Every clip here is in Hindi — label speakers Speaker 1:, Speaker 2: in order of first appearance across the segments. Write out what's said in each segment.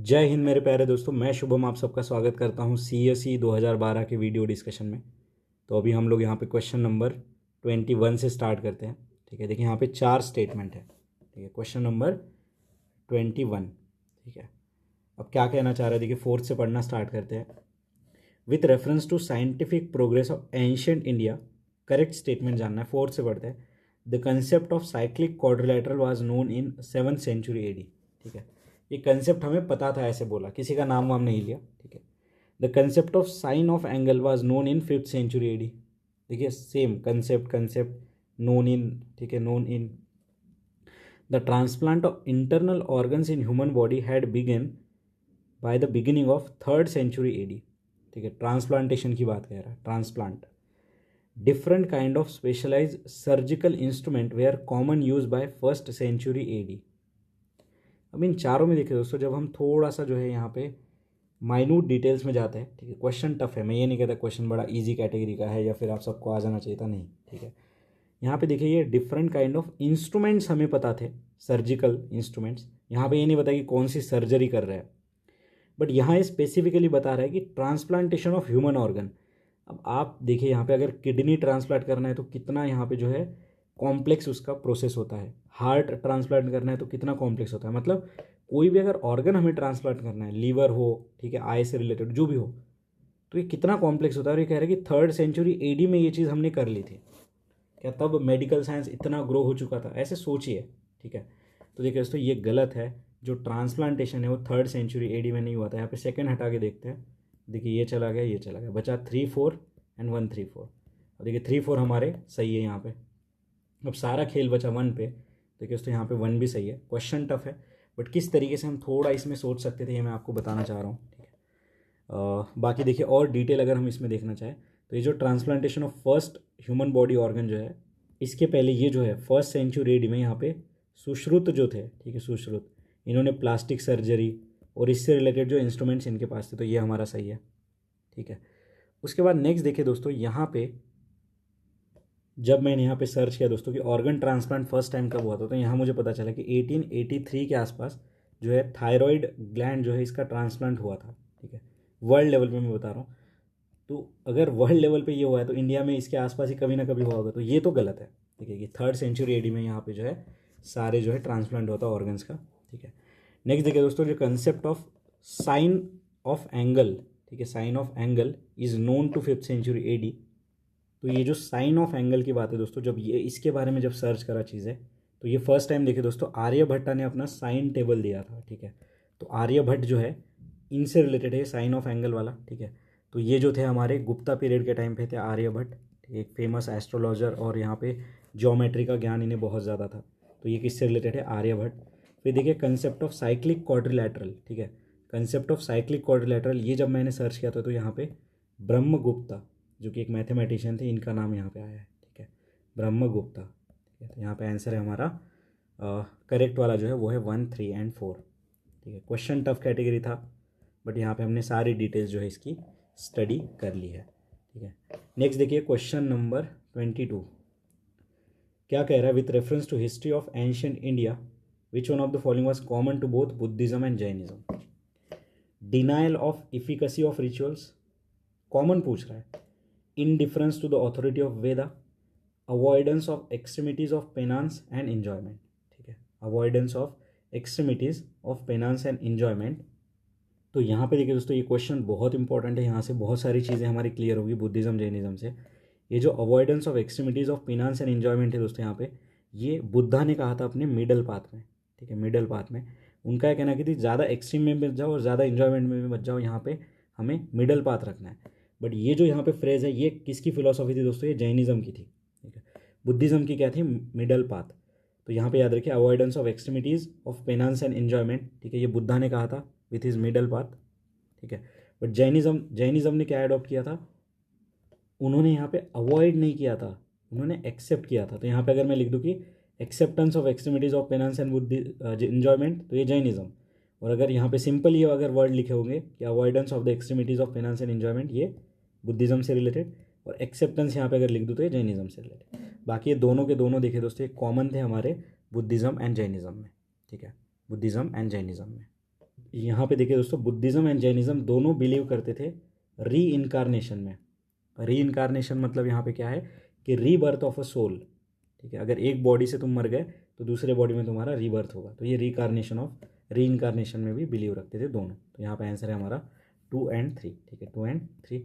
Speaker 1: जय हिंद मेरे प्यारे दोस्तों, मैं शुभम आप सबका स्वागत करता हूं CSE 2012 के वीडियो डिस्कशन में। तो अभी हम लोग यहां पे क्वेश्चन नंबर 21 से स्टार्ट करते हैं। ठीक है, देखिए यहां पे 4 स्टेटमेंट है। ठीक है, क्वेश्चन नंबर 21। ठीक है, अब क्या कहना चाह रहा है, देखिए फोर्थ से पढ़ना स्टार्ट करते हैं। With reference to scientific progress of ancient India, correct statement जानना है। फोर्थ से पढ़ते हैं। The concept of cyclic quadrilateral was known in 7th century AD। ठीक है, ये कंसेप्ट हमें पता था, ऐसे बोला, किसी का नाम वाम नहीं लिया। ठीक है, the concept of sine of angle was known in 5th century AD। देखिए सेम कंसेप्ट नोन इन, ठीक है, known in the transplant of internal organs in human body had begun by the beginning of 3rd century AD। ठीक है, ट्रांसप्लांटेशन की बात कह रहा है, transplant. Different kind of specialise surgical instrument were common use by 1st century AD। अब इन चारों में देखिए दोस्तों, जब हम थोड़ा सा जो है यहाँ पे माइन्यूट डिटेल्स में जाते हैं, ठीक है, क्वेश्चन टफ है, मैं ये नहीं कहता क्वेश्चन बड़ा इजी कैटेगरी का है या फिर आप सबको आ जाना चाहिए था, नहीं। ठीक है, यहाँ पे देखिए ये डिफरेंट काइंड ऑफ इंस्ट्रूमेंट्स हमें पता थे, सर्जिकल इंस्ट्रूमेंट्स। यहाँ पे ये नहीं बताया कि कौन सी सर्जरी कर रहे हैं, बट यहाँ ये स्पेसिफिकली बता रहा है कि ट्रांसप्लांटेशन ऑफ ह्यूमन ऑर्गन। अब आप देखिए यहाँ पे अगर किडनी ट्रांसप्लांट करना है तो कितना यहाँ पे जो है कॉम्प्लेक्स उसका प्रोसेस होता है। हार्ट ट्रांसप्लांट करना है तो कितना कॉम्प्लेक्स होता है। मतलब कोई भी अगर ऑर्गन हमें ट्रांसप्लांट करना है, लीवर हो, ठीक है, आई से रिलेटेड जो भी हो, तो ये कितना कॉम्प्लेक्स होता है। और ये कह रहे हैं कि 3rd सेंचुरी AD में ये चीज़ हमने कर ली थी। क्या तब मेडिकल साइंस इतना ग्रो हो चुका था, ऐसे सोचिए। ठीक है, तो देखिए दोस्तों ये गलत है। जो ट्रांसप्लांटेशन है वो 3rd सेंचुरी AD में नहीं हुआ था। यहाँ पे सेकंड हटा के देखते हैं। देखिए ये चला गया, ये चला गया, बचा 3, 4 एंड 1, 3, 4। और देखिए 3, 4 हमारे सही है यहाँ पे। अब सारा खेल बचा 1 पे। देखिए दोस्तों यहाँ पे 1 भी सही है। क्वेश्चन टफ है, बट किस तरीके से हम थोड़ा इसमें सोच सकते थे ये मैं आपको बताना चाह रहा हूँ। ठीक है, बाकी देखिए और डिटेल अगर हम इसमें देखना चाहें तो ये जो transplantation of first human body organ जो है, इसके पहले ये जो है 1st सेंचुरी AD में यहाँ पे सुश्रुत जो थे, ठीक है, सुश्रुत, इन्होंने प्लास्टिक सर्जरी और इससे रिलेटेड जो इंस्ट्रूमेंट्स इनके पास थे, तो ये हमारा सही है। ठीक है, उसके बाद नेक्स्ट देखिए दोस्तों, यहाँ पे जब मैंने यहाँ पे सर्च किया दोस्तों कि ऑर्गन ट्रांसप्लांट फर्स्ट टाइम कब हुआ था, तो यहाँ मुझे पता चला कि 1883 के आसपास जो है थायराइड ग्लैंड जो है इसका ट्रांसप्लांट हुआ था। ठीक है, वर्ल्ड लेवल पे मैं बता रहा हूँ। तो अगर वर्ल्ड लेवल पे ये हुआ है तो इंडिया में इसके आसपास ही कभी ना कभी हुआ होगा, तो ये तो गलत है। ठीक है, कि 3rd सेंचुरी AD में यहाँ पे जो है सारे जो है ट्रांसप्लांट होता है ऑर्गन्स का। ठीक है, नेक्स्ट देखिए दोस्तों, जो concept of sine of angle, ठीक है, sine of angle is known to 5th century AD। तो ये जो साइन ऑफ एंगल की बात है दोस्तों, जब ये इसके बारे में जब सर्च करा चीज़ें, तो ये फर्स्ट टाइम देखिए दोस्तों आर्यभट्टा ने अपना साइन टेबल दिया था। ठीक है, तो आर्यभट्ट जो है इनसे रिलेटेड है साइन ऑफ एंगल वाला। ठीक है, तो ये जो थे हमारे गुप्ता पीरियड के टाइम पे थे आर्यभट्ट, एक फेमस एस्ट्रोलॉजर, और यहाँ पे ज्योमेट्री का ज्ञान इन्हें बहुत ज़्यादा था। तो ये किससे रिलेटेड है, आर्यभट्ट। फिर देखिए कंसेप्ट ऑफ साइक्लिक क्वाड्रिलैटरल। ठीक है, कंसेप्ट ऑफ साइक्लिक क्वाड्रिलैटरल ये जब मैंने सर्च किया था तो यहाँ पे ब्रह्मगुप्ता जो कि एक मैथमेटिशियन थे, इनका नाम यहाँ पे आया है। ठीक है, ब्रह्मगुप्ता। ठीक है, तो यहाँ पे आंसर है हमारा करेक्ट वाला जो है वो है 1, 3 एंड 4। ठीक है, क्वेश्चन टफ कैटेगरी था, बट यहाँ पे हमने सारी डिटेल्स जो है इसकी स्टडी कर ली है। ठीक है, नेक्स्ट देखिए क्वेश्चन नंबर 22। क्या कह रहा है, with reference to history of ancient India which one of the following was common to both Buddhism and Jainism. Denial of efficacy of rituals, common पूछ रहा है। Indifference to the authority of Veda, avoidance of extremities of penance and enjoyment. ठीक है, avoidance of extremities of penance and enjoyment. तो यहाँ पे देखिए दोस्तों ये क्वेश्चन बहुत इंपॉर्टेंट है, यहाँ से बहुत सारी चीज़ें हमारी क्लियर होगी बुद्धिज्म जैनिज्म से। ये जो avoidance of extremities of penance and enjoyment है दोस्तों, यहाँ पे ये बुद्धा ने कहा था अपने मिडल पाथ में। ठीक है, मिडल पाथ में उनका यह कहना कि थी ज़्यादा एक्सट्रीम में मत जाओ और ज़्यादा एंजॉयमेंट में भी मत जाओ, यहाँ पे हमें मिडल पाथ रखना है। बट ये जो यहाँ पे फ्रेज है ये किसकी फिलोसॉफी थी दोस्तों, ये जैनिज्म की थी। ठीक है, बुद्धिज्म की क्या थी, मिडल पाथ। तो यहाँ पे याद रखिए avoidance of extremities of penance and enjoyment. ठीक है, ये बुद्धा ने कहा था विथ हिज मिडल पाथ। ठीक है, बट जैनिज्म ने क्या अडॉप्ट किया था, उन्होंने यहाँ पे अवॉइड नहीं किया था, उन्होंने एक्सेप्ट किया था। तो यहाँ पे अगर मैं लिख दूँ कि acceptance of extremities of penance and बुद्धि एंजॉयमेंट, तो ये जैनिज्म। और अगर यहाँ पे सिंपल ये अगर वर्ड लिखे होंगे कि avoidance of the extremities of penance and enjoyment, ये बुद्धिज्म से रिलेटेड, और एक्सेप्टेंस यहाँ पे अगर लिख दूँ तो ये जैनिज्म से रिलेटेड। बाकी ये दोनों के दोनों देखिए दोस्तों एक कॉमन थे हमारे बुद्धिज्म एंड जैनिज्म में। ठीक है, बुद्धिज्म एंड जैनिज्म में। यहाँ पे देखिए दोस्तों, बुद्धिज़्म एंड जैनिज़्म दोनों बिलीव करते थे री इनकारनेशन में। री इनकारनेशन मतलब यहाँ पे क्या है कि रीबर्थ ऑफ अ सोल, ठीक है। अगर एक बॉडी से तुम मर गए तो दूसरे बॉडी में तुम्हारा रीबर्थ होगा, तो ये रीकारनेशन ऑफ री इनकारनेशन में भी बिलीव रखते थे दोनों। तो यहाँ पे आंसर है हमारा 2 एंड 3, ठीक है, 2 एंड 3।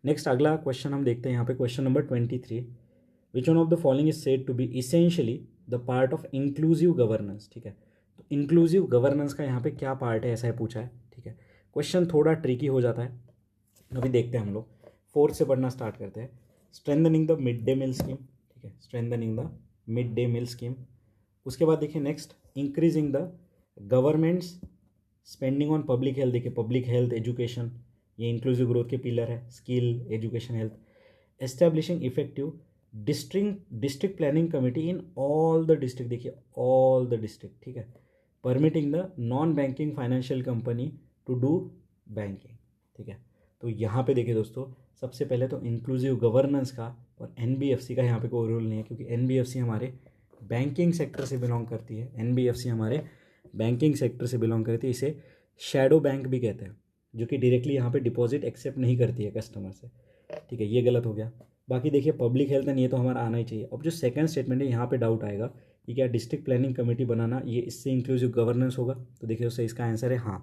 Speaker 1: नेक्स्ट अगला क्वेश्चन हम देखते हैं यहाँ पे, question number 23। Which one of the following is said to be essentially the part of inclusive governance, ठीक है। तो इंक्लूसिव गवर्नेंस का यहाँ पे क्या पार्ट है, ऐसा है पूछा है, ठीक है। क्वेश्चन थोड़ा ट्रिकी हो जाता है, अभी देखते हैं हम लोग। 4th से पढ़ना स्टार्ट करते हैं। Strengthening the mid day meal scheme, ठीक है, strengthening the mid day meal scheme. उसके बाद देखिए next, increasing the government's spending on public health, देखिए पब्लिक हेल्थ एजुकेशन, ये इंक्लूसिव ग्रोथ के पिलर है, skill education health. Establishing effective district planning committee in all the district, देखिए ऑल द डिस्ट्रिक्ट, ठीक है। Permitting the non banking financial company to do banking, ठीक है। तो यहाँ पे देखिए दोस्तों, सबसे पहले तो इंक्लूसिव गवर्नेंस का और एनबीएफसी का यहाँ पे कोई रोल नहीं है, क्योंकि एनबीएफसी हमारे बैंकिंग सेक्टर से बिलोंग करती है। एनबीएफसी हमारे बैंकिंग सेक्टर से बिलोंग करती है, इसे शैडो बैंक भी कहते हैं, जो कि डायरेक्टली यहाँ पे डिपॉजिट एक्सेप्ट नहीं करती है कस्टमर से, ठीक है। ये गलत हो गया। बाकी देखिए पब्लिक हेल्थ एंड ये तो हमारा आना ही चाहिए। अब जो सेकंड स्टेटमेंट है, यहाँ पे डाउट आएगा कि क्या डिस्ट्रिक्ट प्लानिंग कमेटी बनाना ये इससे इंक्लूसिव गवर्नेंस होगा, तो देखिए उससे इसका आंसर है हाँ,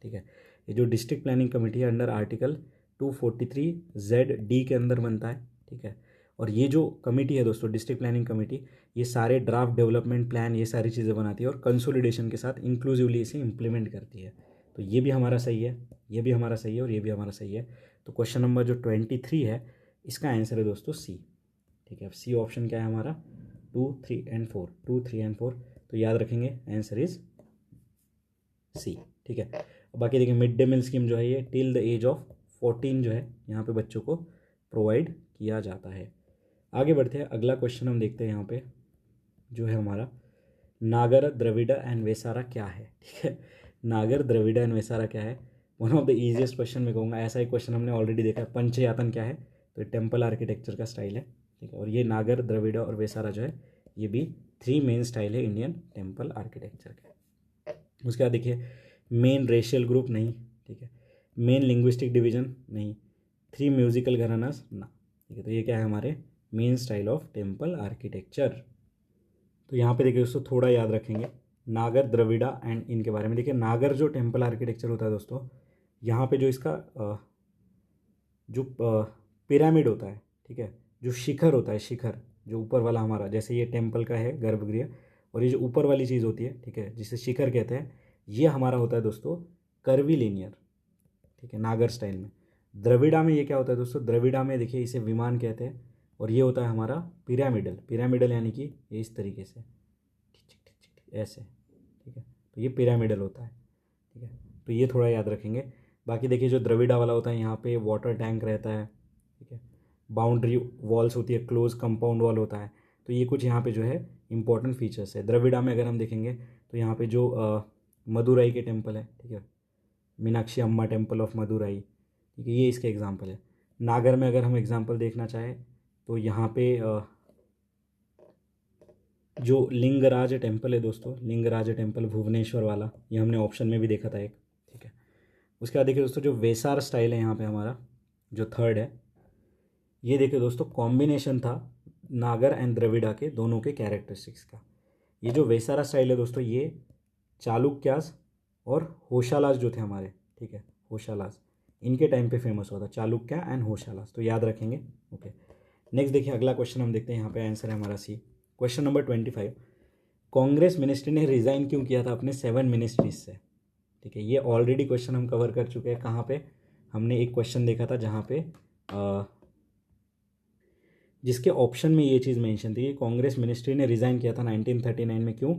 Speaker 1: ठीक है। ये जो डिस्ट्रिक्ट प्लानिंग कमेटी है अंडर आर्टिकल 243ZD के अंदर बनता है, ठीक है। और ये जो कमेटी है दोस्तों, डिस्ट्रिक्ट प्लानिंग कमेटी, ये सारे ड्राफ्ट डेवलपमेंट प्लान ये सारी चीज़ें बनाती है और कंसोलिडेशन के साथ इंक्लूसिवली इसे इम्प्लीमेंट करती है। तो ये भी हमारा सही है, ये भी हमारा सही है और ये भी हमारा सही है। तो क्वेश्चन नंबर जो 23 है, इसका आंसर है दोस्तों सी, ठीक है। अब सी ऑप्शन क्या है हमारा, 2, 3 एंड 4, 2, 3 एंड 4। तो याद रखेंगे आंसर इज सी, ठीक है। बाकी देखिए मिड डे मील स्कीम जो है ये टिल द एज ऑफ 14 जो है यहाँ पे बच्चों को प्रोवाइड किया जाता है। आगे बढ़ते हैं, अगला क्वेश्चन हम देखते हैं यहाँ पे, जो है हमारा नागर द्रविड़ एंड वेसारा क्या है, ठीक है। नागर द्रविड़ एंड वेसारा क्या है, one of the easiest question मैं कहूँगा। ऐसा एक क्वेश्चन हमने ऑलरेडी देखा है, पंचयातन क्या है, तो टेम्पल आर्किटेक्चर का स्टाइल है, ठीक है। और ये नागर द्रविड़ और वेसारा जो है ये भी 3 मेन स्टाइल है इंडियन टेम्पल आर्किटेक्चर के। उसके बाद देखिए मेन रेशियल ग्रुप नहीं, ठीक है। मेन लिंग्विस्टिक डिवीजन नहीं, 3 म्यूजिकल घरानास ना, ठीक है। तो ये क्या है हमारे main style of temple architecture. तो यहाँ पे देखिए दोस्तों थोड़ा याद रखेंगे नागर द्रविड़ा एंड इनके बारे में। देखिए नागर जो टेम्पल आर्किटेक्चर होता है दोस्तों, यहाँ पे जो इसका जो पिरामिड होता है, ठीक है, जो शिखर होता है, शिखर जो ऊपर वाला हमारा, जैसे ये टेम्पल का है गर्भगृह, और ये जो ऊपर वाली चीज़ होती है, ठीक है, जिसे शिखर कहते हैं, ये हमारा होता है दोस्तों कर्वीलिनियर, ठीक है, नागर स्टाइल में। द्रविड़ा में ये क्या होता है दोस्तों, द्रविड़ा में देखिए इसे विमान कहते हैं, और ये होता है हमारा पिरामिडल। पिरामिडल यानी कि ये इस तरीके से ऐसे, ठीक है, तो ये पिरामिडल होता है, ठीक है। तो ये थोड़ा याद रखेंगे। बाकी देखिए जो द्रविड़ा वाला होता है, यहाँ पे वाटर टैंक रहता है, ठीक है, बाउंड्री वॉल्स होती है, क्लोज कंपाउंड वॉल होता है। तो ये कुछ यहाँ पे जो है इंपॉर्टेंट फीचर्स है। द्रविड़ा में अगर हम देखेंगे तो यहाँ पे जो मदुराई के टेम्पल है, ठीक है, मीनाक्षी अम्मा टेम्पल ऑफ मदुराई, ठीक है, ये इसके एग्जाम्पल है। नागर में अगर हम एग्जाम्पल देखना चाहें तो यहाँ पे जो लिंगराज टेम्पल है दोस्तों, लिंगराज टेम्पल भुवनेश्वर वाला, ये हमने ऑप्शन में भी देखा था एक, ठीक है। उसके बाद देखिए दोस्तों जो वेसार स्टाइल है यहाँ पे हमारा जो थर्ड है, ये देखिए दोस्तों कॉम्बिनेशन था नागर एंड द्रविड़ा के दोनों के कैरेक्टरिस्टिक्स का। ये जो वेसारा स्टाइल है दोस्तों, ये चालुक्यास और होशालास जो थे हमारे, ठीक है, होशालास, इनके टाइम पे फेमस हुआ था, चालुक्य एंड होशालास, तो याद रखेंगे। ओके, नेक्स्ट देखिए अगला क्वेश्चन हम देखते हैं, यहाँ पे आंसर है हमारा सी। क्वेश्चन नंबर 25, कांग्रेस मिनिस्ट्री ने रिज़ाइन क्यों किया था अपने 7 मिनिस्ट्रीज से, ठीक है। ये ऑलरेडी क्वेश्चन हम कवर कर चुके हैं। कहाँ पे हमने एक क्वेश्चन देखा था जहाँ पे जिसके ऑप्शन में ये चीज़ मेंशन थी कि कांग्रेस मिनिस्ट्री ने रिज़ाइन किया था 1939 में। क्यों?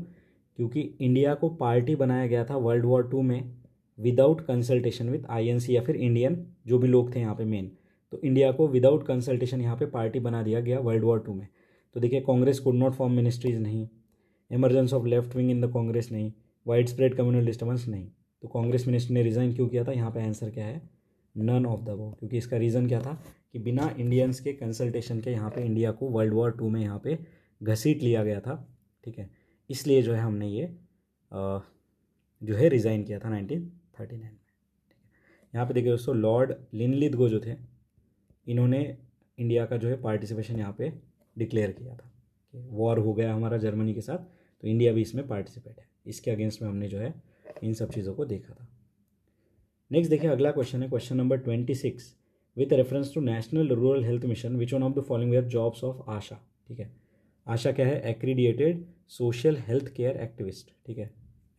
Speaker 1: क्योंकि इंडिया को पार्टी बनाया गया था वर्ल्ड वॉर 2 में विदाउट कंसल्टेशन विद आईएनसी या फिर इंडियन जो भी लोग थे यहाँ पे मेन, तो इंडिया को विदाउट कंसल्टेशन यहाँ पे पार्टी बना दिया गया वर्ल्ड वॉर 2 में। तो देखिए Congress could not form ministries नहीं, emergence of left wing in the Congress नहीं, वाइड स्प्रेड कम्युनल डिस्टर्बेंस नहीं। तो कांग्रेस मिनिस्ट्री ने रिज़ाइन क्यों किया था, यहाँ पे आंसर क्या है, नन ऑफ द अबव। क्योंकि इसका रीज़न क्या था कि बिना इंडियंस के कंसल्टेशन के यहाँ पे इंडिया को वर्ल्ड वॉर 2 में यहाँ पे घसीट लिया गया था, ठीक है। इसलिए जो है हमने ये जो है रिज़ाइन किया था 39 में। यहाँ पे देखिए दोस्तों, लॉर्ड लिनलिथगो जो थे, इन्होंने इंडिया का जो है पार्टिसिपेशन यहाँ पे डिक्लेयर किया था कि वॉर हो गया हमारा जर्मनी के साथ, तो इंडिया भी इसमें पार्टिसिपेट है। इसके अगेंस्ट में हमने जो है इन सब चीज़ों को देखा था। नेक्स्ट देखिए, अगला क्वेश्चन है question number 26, with reference to national rural health mission which one of the following were jobs of ASHA. ठीक है, आशा क्या है? Accredited social health care activist. ठीक है,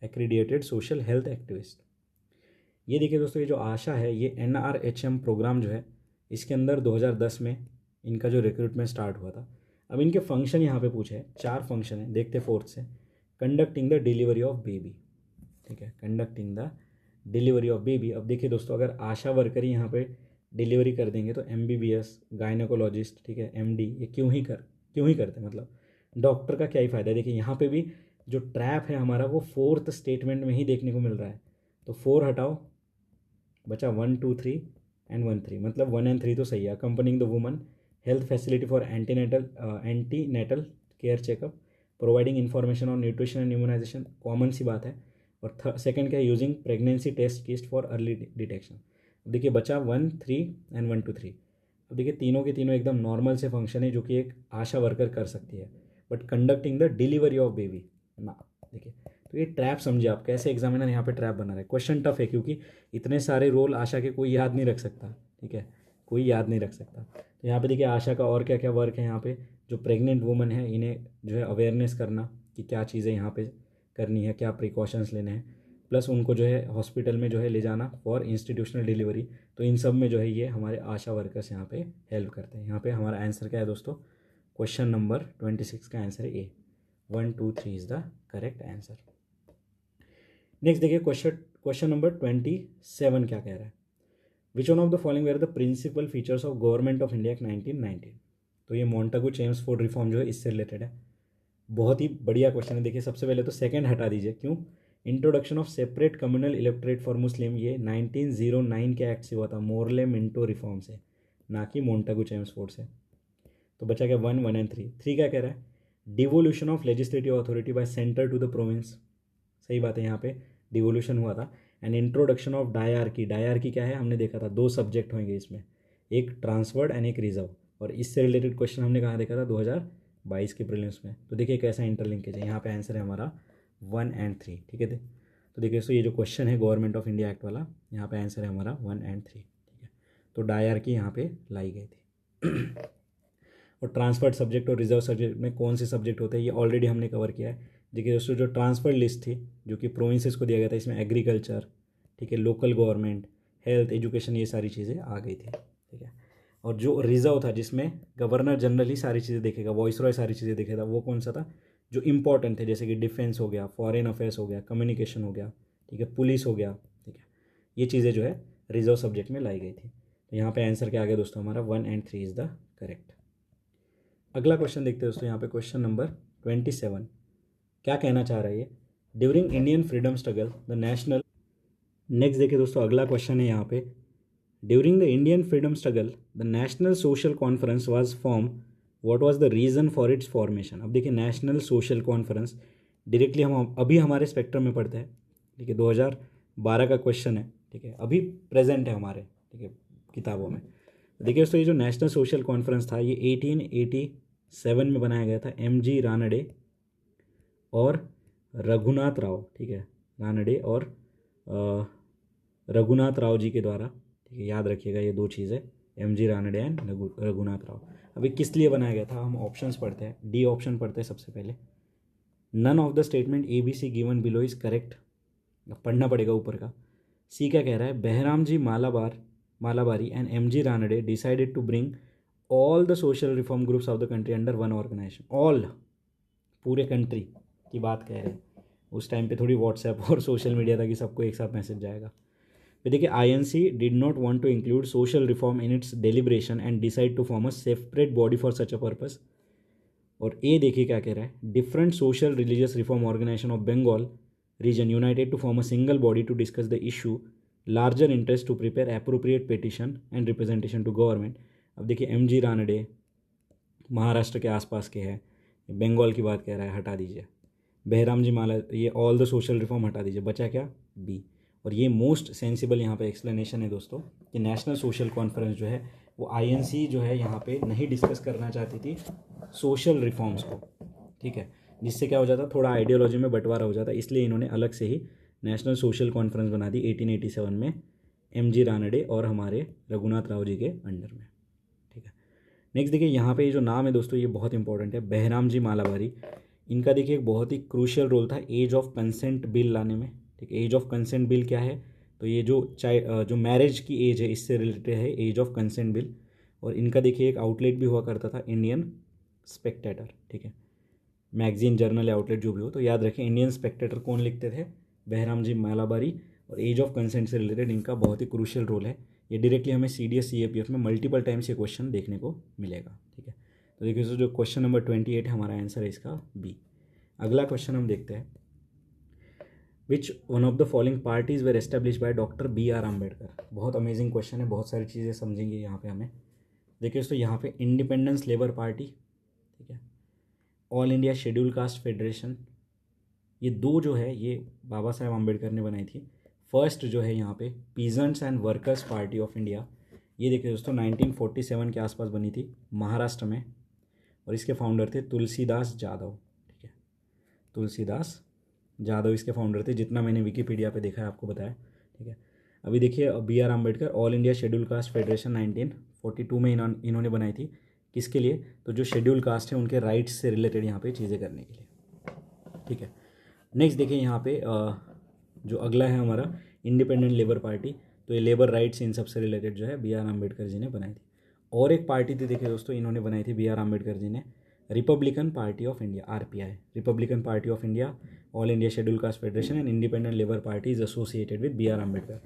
Speaker 1: एक्रीडिएटेड सोशल हेल्थ एक्टिविस्ट। ये देखिए दोस्तों, ये जो आशा है ये NRHM प्रोग्राम जो है, इसके अंदर 2010 में इनका जो रिक्रूटमेंट स्टार्ट हुआ था। अब इनके फंक्शन यहाँ पे पूछे हैं, 4 फंक्शन है, देखते फोर्थ से। Conducting the delivery of baby. ठीक है, conducting the delivery of baby. अब देखिए दोस्तों, अगर आशा वर्कर ही यहाँ पे डिलीवरी कर देंगे तो MBBS, गायनेकोलॉजिस्ट, ठीक है, MD, ये क्यों ही करते, मतलब डॉक्टर का क्या ही फ़ायदा है। देखिए यहाँ पे भी जो ट्रैप है हमारा वो फोर्थ स्टेटमेंट में ही देखने को मिल रहा है। तो 4 हटाओ, बचा 1 2 3 एंड 1 3, मतलब 1 एंड 3 तो सही है। Accompanying the woman, health facility for antenatal care checkup, providing information on nutrition and immunization, common सी बात है। और सेकंड क्या है? Using pregnancy test kit for early detection. अब देखिए बचा 1 3 एंड 1 2 3। अब देखिए तीनों के तीनों एकदम नॉर्मल से फंक्शन है जो कि एक आशा वर्कर कर सकती है, but conducting the delivery of baby ना। देखिए तो ये ट्रैप समझिए आप, कैसे एग्जामिनर यहाँ पे ट्रैप बना रहा है। क्वेश्चन टफ है क्योंकि इतने सारे रोल आशा के कोई याद नहीं रख सकता। ठीक है, कोई याद नहीं रख सकता। तो यहाँ पे देखिए आशा का और क्या क्या वर्क है यहाँ पे, जो प्रेग्नेंट वुमन है इन्हें जो है अवेयरनेस करना कि क्या चीज़ें यहाँ पे करनी है, क्या प्रिकॉशंस लेने हैं, प्लस उनको जो है हॉस्पिटल में जो है ले जाना फॉर इंस्टीट्यूशनल डिलीवरी। तो इन सब में जो है ये हमारे आशा वर्कर्स यहाँ पे हेल्प करते हैं। यहाँ पे हमारा आंसर क्या है दोस्तों? क्वेश्चन नंबर 26 का आंसर है A, 1 2 3 is the correct answer. Next देखिए क्वेश्चन नंबर 27 क्या कह रहा है? Which one of the following were the principal features of government of India 1919। तो ये मोंटागू चेम्सफोर्ड रिफॉर्म जो है इससे रिलेटेड है। बहुत ही बढ़िया क्वेश्चन है। देखिए सबसे पहले तो सेकंड हटा दीजिए, क्यों? Introduction of separate communal electorate for Muslim, ये 1909 के एक्ट से हुआ था, मोरले मिंटो रिफॉर्म से, ना कि मोंटागू चेम्सफोर्ड से। तो बचा क्या? 1 1 एंड 3 क्या कह रहा है? Devolution of legislative authority by centre to the province. सही बात है, यहाँ पे डिवोल्यूशन हुआ था। And introduction of dyarchy. Dyarchy क्या है? हमने देखा था 2 सब्जेक्ट होंगे इसमें, एक ट्रांसफर्ड एंड एक रिजर्व। और इससे रिलेटेड क्वेश्चन हमने कहाँ देखा था? 2022 के प्रीलिम्स में। तो देखिए कैसा इंटरलिंकेज है। यहाँ पे आंसर है हमारा 1 एंड 3। ठीक है, तो देखिए ये जो क्वेश्चन है गवर्नमेंट ऑफ इंडिया एक्ट वाला, यहाँ पे आंसर है हमारा 1 एंड 3। ठीक है, तो डायरकी यहाँ पे लाई गई थी। और ट्रांसफर्ड सब्जेक्ट और रिजर्व सब्जेक्ट में कौन से सब्जेक्ट होते हैं ये ऑलरेडी हमने कवर किया है। देखिए दोस्तों, जो ट्रांसफर्ड लिस्ट थी जो कि प्रोविंसेस को दिया गया था, इसमें एग्रीकल्चर, ठीक है, लोकल गवर्नमेंट, हेल्थ, एजुकेशन, ये सारी चीज़ें आ गई थी। ठीक है, और जो रिजर्व था जिसमें गवर्नर जनरल ही सारी चीज़ें देखेगा, वॉइस रॉय सारी चीज़ें देखेगा, वो कौन सा था? जो इंपॉर्टेंट थे, जैसे कि डिफेंस हो गया, फॉरेन अफेयर्स हो गया, कम्युनिकेशन हो गया, ठीक है, पुलिस हो गया। ठीक है, ये चीज़ें जो है रिजर्व सब्जेक्ट में लाई गई थी। तो यहाँ पे आंसर क्या आ गया दोस्तों? हमारा 1 एंड 3 इज़ द करेक्ट। अगला क्वेश्चन देखते हैं दोस्तों, यहाँ पे क्वेश्चन नंबर 27 क्या कहना चाह रहा है ये? During Indian freedom struggle the national. Next देखिए दोस्तों, अगला क्वेश्चन है यहाँ पे, during the Indian freedom struggle the national social conference was form, what was the reason for its formation. अब देखिए नेशनल सोशल कॉन्फ्रेंस डायरेक्टली हम अभी हमारे स्पेक्ट्रम में पढ़ते हैं। ठीक है, 2012 का क्वेश्चन है। ठीक है, अभी प्रेजेंट है हमारे, ठीक है, किताबों में। देखिए दोस्तों, ये जो नेशनल सोशल कॉन्फ्रेंस था ये 1887 में बनाया गया था, MG रानडे और रघुनाथ राव। ठीक है, रानडे और रघुनाथ राव जी के द्वारा। ठीक है, याद रखिएगा ये 2 चीज़ें, MG रानडे एंड रघुनाथ राव। अभी किस लिए बनाया गया था? हम ऑप्शंस पढ़ते हैं, डी ऑप्शन पढ़ते हैं सबसे पहले। None of the statement ABC given below is correct, पढ़ना पड़ेगा ऊपर का। सी क्या कह रहा है? Behram ji Malabari and MG Ranade decided to bring all the social reform groups of the country under one organization. All, पूरे कंट्री की बात कह रहे हैं। उस टाइम पे थोड़ी व्हाट्सएप और सोशल मीडिया था कि सबको एक साथ मैसेज जाएगा। फिर देखिए INC did not want to include social reform in its deliberation and decide to form a separate body for such a purpose. और ए देखिए क्या कह रहा है? Different social religious reform organisation of Bengal region united to form a single body to discuss the issue, larger interest to prepare appropriate petition and representation to government. अब देखिए MG रानडे महाराष्ट्र के आसपास के हैं, बंगाल की बात कह रहा है, हटा दीजिए। बहराम जी माला, ये ऑल द सोशल रिफॉर्म हटा दीजिए, बचा क्या? बी। और ये मोस्ट सेंसिबल यहाँ पे एक्सप्लेनेशन है दोस्तों कि नेशनल सोशल कॉन्फ्रेंस जो है वो आईएनसी जो है यहाँ पे नहीं डिस्कस करना चाहती थी सोशल रिफॉर्म्स को, ठीक है, जिससे क्या हो जाता, थोड़ा आइडियोलॉजी में बंटवारा हो जाता, इसलिए इन्होंने अलग से ही नेशनल सोशल कॉन्फ्रेंस बना दी 1887 में एमजी रानडे और हमारे रघुनाथ राव जी के अंडर में, ठीक है। नेक्स्ट देखिए यहाँ पे ये जो नाम है दोस्तों ये बहुत इंपॉर्टेंट है, बहराम जी मालाबारी। इनका देखिए एक बहुत ही क्रूशियल रोल था एज ऑफ कंसेंट बिल लाने में, ठीक है। एज ऑफ कंसेंट बिल क्या है, तो ये जो मैरिज की एज है इससे रिलेटेड है एज ऑफ कंसेंट बिल। और इनका देखिए एक आउटलेट भी हुआ करता था इंडियन स्पेक्टेटर, ठीक है, मैगजीन जर्नल आउटलेट जो भी हो, तो याद रखें इंडियन स्पेक्टेटर कौन लिखते थे, बहराम जी मालाबारी। और एज ऑफ कंसेंट से रिलेटेड इनका बहुत ही क्रूशियल रोल है, ये डायरेक्टली हमें CDS CAPF में मल्टीपल टाइम्स ये क्वेश्चन देखने को मिलेगा, ठीक है। तो देखिए जो क्वेश्चन नंबर 28 है हमारा आंसर है इसका बी। अगला क्वेश्चन हम देखते हैं, which one of the following parties were establish by doctor BR Ambedkar. बहुत अमेजिंग क्वेश्चन है, बहुत सारी चीज़ें समझेंगे यहाँ पे हमें। देखिए दोस्तों यहाँ पे इंडिपेंडेंस लेबर पार्टी, ठीक है, all India schedule caste federation, ये दो जो है ये बाबा साहेब अम्बेडकर ने बनाई थी। फर्स्ट जो है यहाँ पे peasants and workers party of India, ये देखिए दोस्तों 1947 के आसपास बनी थी महाराष्ट्र में, और इसके फाउंडर थे तुलसीदास जाधव, ठीक है, तुलसीदास जाधव इसके फाउंडर थे, जितना मैंने विकीपीडिया पे देखा है आपको बताया, ठीक है। अभी देखिए BR Ambedkar all India schedule caste federation 1942 में इन्होंने बनाई थी, किसके लिए, तो जो शेड्यूल कास्ट है उनके राइट्स से रिलेटेड यहाँ पे चीज़ें करने के लिए, ठीक है। नेक्स्ट देखिए यहाँ पे जो अगला है हमारा इंडिपेंडेंट लेबर पार्टी, तो ये लेबर राइट्स इन सबसे रिलेटेड जो है BR अम्बेडकर जी ने बनाई थी। और एक पार्टी थी देखिए दोस्तों इन्होंने बनाई थी BR अम्बेडकर जी ने, Republican party of India RPI, Republican party of India, all India schedule caste federation and independent labour party is associated with BR Ambedkar.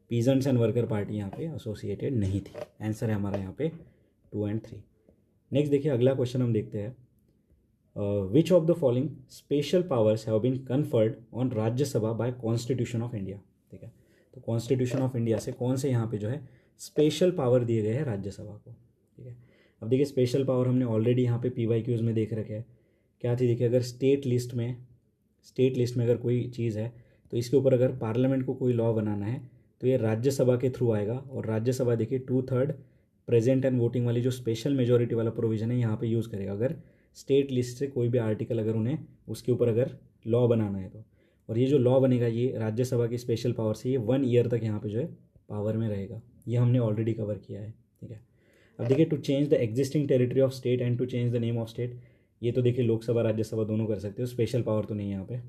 Speaker 1: Peasants and worker party यहाँ पे एसोसिएटेड नहीं थी। आंसर है हमारा यहाँ पे 2 और 3। नेक्स्ट देखिए अगला क्वेश्चन हम देखते हैं, which of the following special powers have been conferred on Rajya Sabha by constitution of India, ठीक है। तो कॉन्स्टिट्यूशन ऑफ इंडिया से कौन से यहाँ पे जो है स्पेशल पावर दिए गए हैं राज्यसभा को, ठीक है। अब देखिए स्पेशल पावर हमने ऑलरेडी यहाँ पे PYQs में देख रखे हैं, क्या थी देखिए, अगर स्टेट लिस्ट में अगर कोई चीज़ है तो इसके ऊपर अगर पार्लियामेंट को कोई लॉ बनाना है तो ये राज्यसभा के थ्रू आएगा, और राज्यसभा देखिए 2/3 प्रेजेंट एंड वोटिंग वाली जो स्पेशल मेजोरिटी वाला प्रोविजन है यहाँ पे यूज़ करेगा, अगर स्टेट लिस्ट से कोई भी आर्टिकल अगर उन्हें उसके ऊपर अगर लॉ बनाना है तो। और ये जो लॉ बनेगा ये राज्यसभा की स्पेशल पावर से ये 1 ईयर तक यहाँ पे जो है पावर में रहेगा, ये हमने ऑलरेडी कवर किया है, ठीक है। अब देखिए to change the existing territory of state and to change the name of state, ये तो देखिए लोकसभा राज्यसभा दोनों कर सकते हो, स्पेशल पावर तो नहीं है यहाँ पे।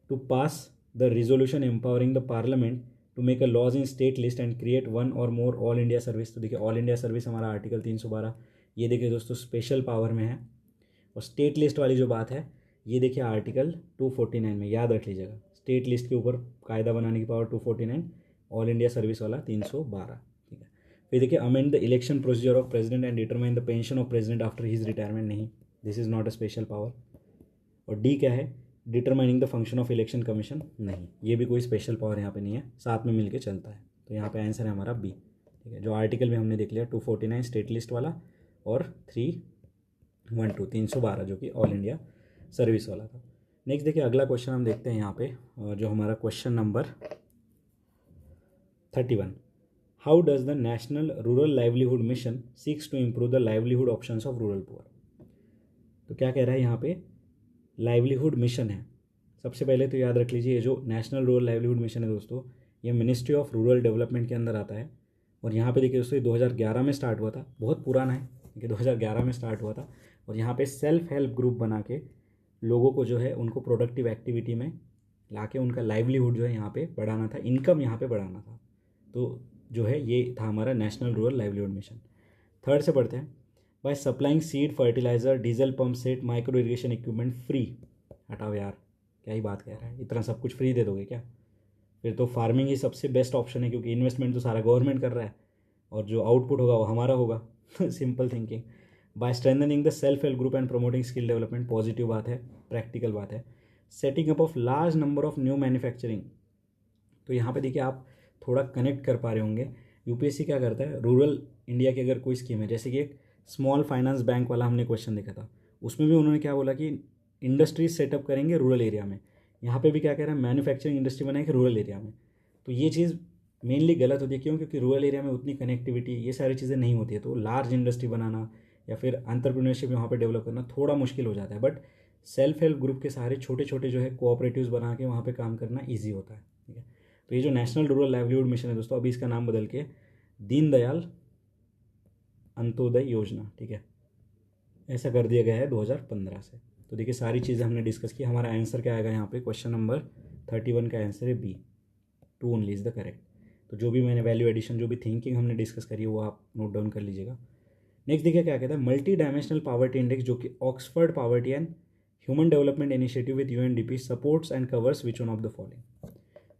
Speaker 1: To pass the resolution empowering the parliament to make a laws in state list and create 1 और मोर ऑल इंडिया सर्विस, तो देखिए ऑल इंडिया सर्विस हमारा आर्टिकल 312, ये देखिए दोस्तों स्पेशल पावर में है। और स्टेट लिस्ट वाली जो बात है ये देखिए आर्टिकल 249 में, याद रख लीजिएगा, स्टेट लिस्ट के ऊपर कायदा बनाने की पावर 249, ऑल इंडिया सर्विस वाला 312, ठीक है। फिर देखिए amend the election procedure of president and determine the pension of president after his retirement, नहीं, this is not a special power. और डी क्या है, determining the function of election commission, नहीं, ये भी कोई स्पेशल पावर यहाँ पे नहीं है, साथ में मिलकर चलता है, तो यहाँ पे आंसर है हमारा बी, ठीक है। जो आर्टिकल भी हमने देख लिया 249 स्टेट लिस्ट वाला और 312 जो कि ऑल इंडिया सर्विस वाला था। नेक्स्ट देखिए अगला क्वेश्चन हम देखते हैं यहाँ पे, जो हमारा question number 31, how does the national rural livelihood mission seeks to improve the livelihood options of rural poor. तो क्या कह रहा है यहाँ पे, लाइवलीहुड मिशन है। सबसे पहले तो याद रख लीजिए ये जो नेशनल रूरल लाइवलीहुड मिशन है दोस्तों ये मिनिस्ट्री ऑफ रूरल डेवलपमेंट के अंदर आता है, और यहाँ पे देखिए दोस्तों 2011 में स्टार्ट हुआ था, बहुत पुराना है, ठीक है, 2011 में स्टार्ट हुआ था। और यहाँ पे सेल्फ हेल्प ग्रुप बना के लोगों को जो है उनको प्रोडक्टिव एक्टिविटी में लाके उनका लाइवलीहुड जो है यहाँ पे बढ़ाना था, इनकम यहाँ पे बढ़ाना था, तो जो है ये था हमारा national rural livelihood mission. Third से पढ़ते हैं, by supplying seed fertiliser diesel pump set micro irrigation equipment free. हटाओ यार, क्या ही बात कह रहा है, इतना सब कुछ फ्री दे दोगे क्या, फिर तो फार्मिंग ही सबसे बेस्ट ऑप्शन है, क्योंकि इन्वेस्टमेंट तो सारा गवर्नमेंट कर रहा है और जो आउटपुट होगा वो हमारा होगा। Simple thinking. By strengthening the self help group and promoting skill development, positive बात है, प्रैक्टिकल बात है। Setting up of large number of new manufacturing, तो यहाँ पे देखिए आप थोड़ा कनेक्ट कर पा रहे होंगे, यूपीएससी क्या करता है, रूरल इंडिया की अगर कोई स्कीम है, जैसे कि एक स्मॉल फाइनेंस बैंक वाला हमने क्वेश्चन देखा था, उसमें भी उन्होंने क्या बोला कि इंडस्ट्रीज सेटअप करेंगे रूरल एरिया में, यहाँ पे भी क्या कह रहा है, मैन्युफैक्चरिंग इंडस्ट्री बनाएंगे रूरल एरिया में। तो ये चीज़ मेनली गलत होती है। क्यों? क्योंकि रूरल एरिया में उतनी कनेक्टिविटी, ये सारी चीज़ें नहीं होती है, तो लार्ज इंडस्ट्री बनाना या फिर एंटरप्रेन्योरशिप वहाँ पे डेवलप करना थोड़ा मुश्किल हो जाता है। बट सेल्फ हेल्प ग्रुप के सहारे छोटे छोटे जो है कोऑपरेटिव्स बना के वहाँ पे काम करना ईजी होता है। ठीक है, तो ये जो नेशनल रूरल लाइवलीहुड मिशन है दोस्तों, अभी इसका नाम बदल के दीनदयाल अंत्योदय योजना, ठीक है, ऐसा कर दिया गया है 2015 से। तो देखिए सारी चीज़ें हमने डिस्कस की। हमारा आंसर क्या आएगा यहाँ पे? क्वेश्चन नंबर 31 का आंसर है B, 2 only is the correct. तो जो भी मैंने वैल्यू एडिशन, जो भी थिंकिंग हमने डिस्कस करी है वो आप नोट डाउन कर लीजिएगा। नेक्स्ट देखिए क्या कहता है, मल्टी डायमेंशनल पावर्टी इंडेक्स, जो कि Oxford poverty and human development initiative with UNDP supports and covers which one of the following.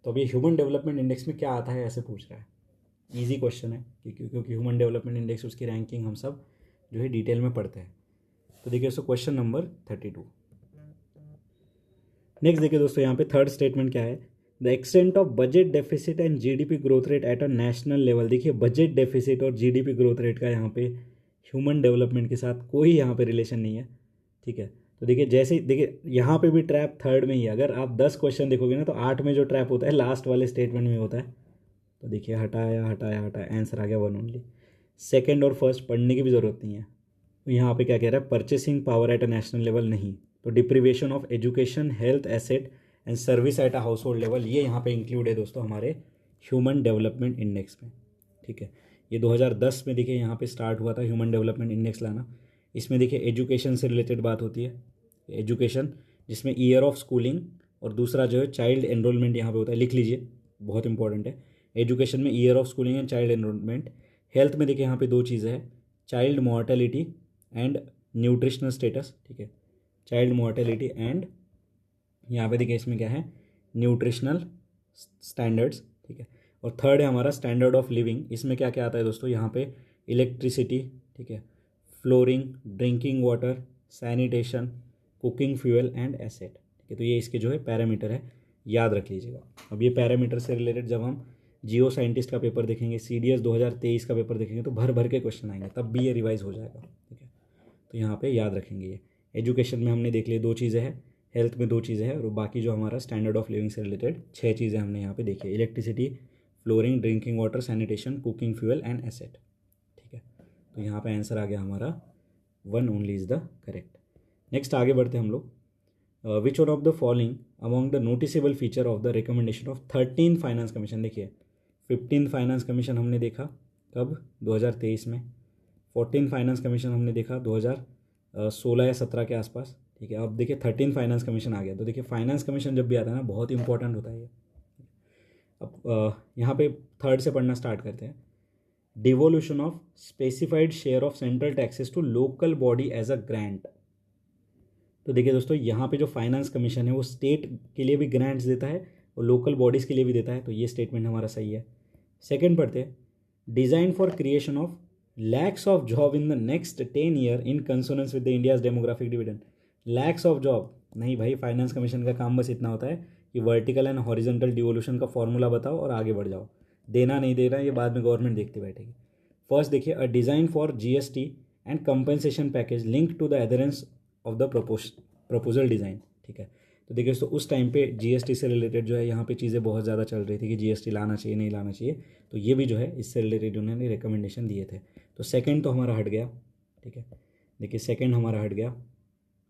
Speaker 1: तो अब ये ह्यूमन डेवलपमेंट इंडेक्स में क्या आता है ऐसे पूछ रहा है। ईजी क्वेश्चन है क्योंकि ह्यूमन डेवलपमेंट इंडेक्स, उसकी रैंकिंग हम सब जो है डिटेल में पढ़ते हैं। तो देखिए दोस्तों क्वेश्चन नंबर 32। नेक्स्ट देखिए दोस्तों यहाँ पे थर्ड स्टेटमेंट क्या है, the extent of budget deficit and GDP growth rate at a national level. देखिए बजट डेफिसिट और जीडीपी ग्रोथ रेट का यहाँ पे ह्यूमन डेवलपमेंट के साथ कोई यहाँ पे रिलेशन नहीं है। ठीक है, तो देखिए जैसे देखिए यहाँ पे भी ट्रैप थर्ड में ही है। अगर आप 10 क्वेश्चन देखोगे ना तो 8 में जो ट्रैप होता है लास्ट वाले स्टेटमेंट में होता है। तो देखिए हटाया हटाया हटाया, आंसर आ गया 1 ओनली। सेकेंड और फर्स्ट पढ़ने की भी ज़रूरत नहीं है। तो यहाँ पे क्या कह रहा है, purchasing power at a national level नहीं, तो deprivation of education, health, asset and service at a house hold level, ये यहाँ पे इंक्लूड है दोस्तों हमारे ह्यूमन डेवलपमेंट इंडेक्स में। ठीक है, ये 2010 में देखिए यहाँ पे स्टार्ट हुआ था ह्यूमन डेवलपमेंट इंडेक्स लाना। इसमें देखिए एजुकेशन से रिलेटेड बात होती है, एजुकेशन जिसमें ईयर ऑफ स्कूलिंग, और दूसरा जो है चाइल्ड एनरोलमेंट यहाँ पे होता है, लिख लीजिए बहुत इंपॉर्टेंट है। एजुकेशन में year of schooling and child enrolment. Health में देखिए यहाँ पे 2 चीज़ें हैं, child mortality and nutritional status. ठीक है, चाइल्ड मॉर्टेलिटी एंड यहाँ पे देखिए इसमें क्या है, न्यूट्रिशनल स्टैंडर्ड्स। ठीक है, और थर्ड है हमारा स्टैंडर्ड ऑफ लिविंग। इसमें क्या क्या आता है दोस्तों, यहाँ पे इलेक्ट्रिसिटी, ठीक है, flooring, drinking water, sanitation, cooking fuel and asset. ठीक है, तो ये इसके जो है पैरामीटर है, याद रख लीजिएगा। अब ये पैरामीटर से रिलेटेड जब हम जियो साइंटिस्ट का पेपर देखेंगे, CDS 2023 का पेपर देखेंगे, तो भर भर के क्वेश्चन आएंगे, तब भी ये रिवाइज हो जाएगा। ठीक है, तो यहाँ पे याद रखेंगे ये। एजुकेशन में हमने देख लिया 2 चीज़ें हैं, हेल्थ में 2 चीज़ें हैं, और बाकी जो हमारा स्टैंडर्ड ऑफ लिविंग से रिलेटेड 6 चीज़ें हमने यहाँ पे देखी, electricity, flooring, drinking water, sanitation, cooking fuel and asset. ठीक है, तो यहाँ पे आंसर आ गया हमारा 1 only is the correct. Next आगे बढ़ते हैं हम लोग। विच one of the following among the noticeable feature of the recommendation of 13 finance commission. देखिए 15 फाइनेंस कमीशन हमने देखा कब, 2023 में। 14 फाइनेंस कमीशन हमने देखा 2016 या 17 के आसपास। ठीक है, अब देखिए 13 फाइनेंस कमीशन आ गया। तो देखिए फाइनेंस कमीशन जब भी आता है ना, बहुत इंपॉर्टेंट होता है ये। अब यहाँ पे थर्ड से पढ़ना स्टार्ट करते हैं। Devolution of specified share of central taxes to local body as a grant. तो देखिए दोस्तों यहाँ पे जो फाइनेंस कमीशन है वो स्टेट के लिए भी ग्रांट्स देता है और लोकल बॉडीज़ के लिए भी देता है, तो ये स्टेटमेंट हमारा सही है। सेकंड पढ़ते हैं, design for creation of lakhs of job in the next 10 year in consonance with the India's demographic dividend. Lakhs of job नहीं भाई, फाइनेंस कमीशन का काम बस इतना होता है कि वर्टिकल एंड हॉरिजॉन्टल डिवोल्यूशन का फॉर्मूला बताओ और आगे बढ़ जाओ। देना नहीं देना ये बाद में गवर्नमेंट देखती बैठेगी। फर्स्ट देखिए, a design for GST and compensation package link to the adherence of the proposal design. ठीक है, तो देखिए दोस्तों उस टाइम पे GST से रिलेटेड जो है यहाँ पे चीज़ें बहुत ज़्यादा चल रही थी कि GST लाना चाहिए नहीं लाना चाहिए, तो ये भी जो है इससे रिलेटेड उन्होंने रिकमेंडेशन दिए थे। तो सेकंड तो हमारा हट गया। ठीक है, देखिए सेकंड हमारा हट गया,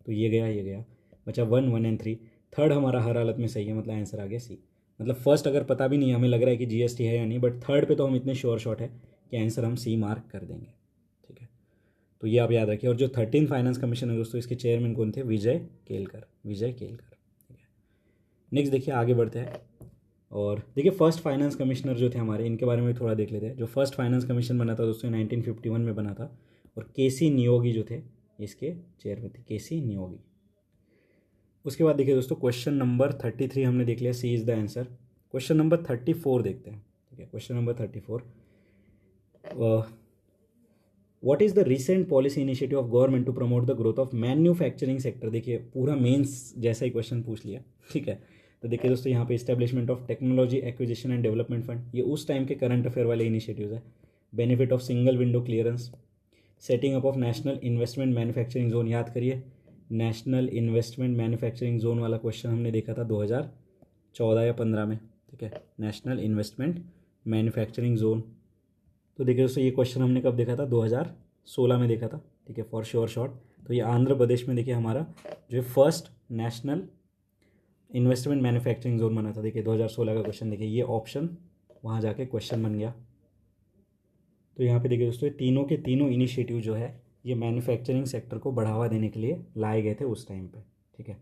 Speaker 1: तो ये गया, बचा 1, 1 एंड 3। थर्ड हमारा हर हालत में सही है, मतलब आंसर आ गया C। मतलब फर्स्ट अगर पता भी नहीं, हमें लग रहा है कि GST है या नहीं, बट थर्ड पे तो हम इतने श्योर शॉट है कि आंसर हम C मार्क कर देंगे। ठीक है, तो ये आप याद रखिए। और जो 13 फाइनेंस कमीशन है दोस्तों, इसके चेयरमैन कौन थे, विजय केलकर। ठीक है, नेक्स्ट देखिए आगे बढ़ते हैं। और देखिए फर्स्ट फाइनेंस कमिश्नर जो थे हमारे, इनके बारे में थोड़ा देख लेते हैं। जो फर्स्ट फाइनेंस कमीशन बना था दोस्तों 1951 में बना था, और KC नियोगी जो थे इसके चेयरमैन थे, KC नियोगी। उसके बाद देखिए दोस्तों क्वेश्चन नंबर 33 हमने देख लिया, C is the answer. Question number 34 देखते हैं। ठीक है, question number 34, what is the recent policy initiative of government to promote the growth of manufacturing sector. देखिए पूरा मेंस जैसा ही क्वेश्चन पूछ लिया। ठीक है, तो देखिए दोस्तों यहाँ पे establishment of technology acquisition and development fund, ये उस टाइम के करंट अफेयर वाले इनिशिएटिव्स है। Benefit of single window clearance, setting up of national investment manufacturing zone. याद करिए, नेशनल इन्वेस्टमेंट मैन्युफैक्चरिंग जोन वाला क्वेश्चन हमने देखा था 2014 या 15 में। ठीक है, नेशनल इन्वेस्टमेंट मैन्युफैक्चरिंग जोन। तो देखिए दोस्तों ये क्वेश्चन हमने कब देखा था, 2016 में देखा था, ठीक है, फॉर श्योर शॉर्ट। तो ये आंध्र प्रदेश में देखिए हमारा जो first national investment manufacturing zone बना था। देखिए 2016 का क्वेश्चन, देखिए ये ऑप्शन वहाँ जाके क्वेश्चन बन गया। तो यहाँ पे देखिए दोस्तों तीनों के तीनों इनिशिएटिव जो है ये मैन्युफैक्चरिंग सेक्टर को बढ़ावा देने के लिए लाए गए थे उस टाइम पे, ठीक है।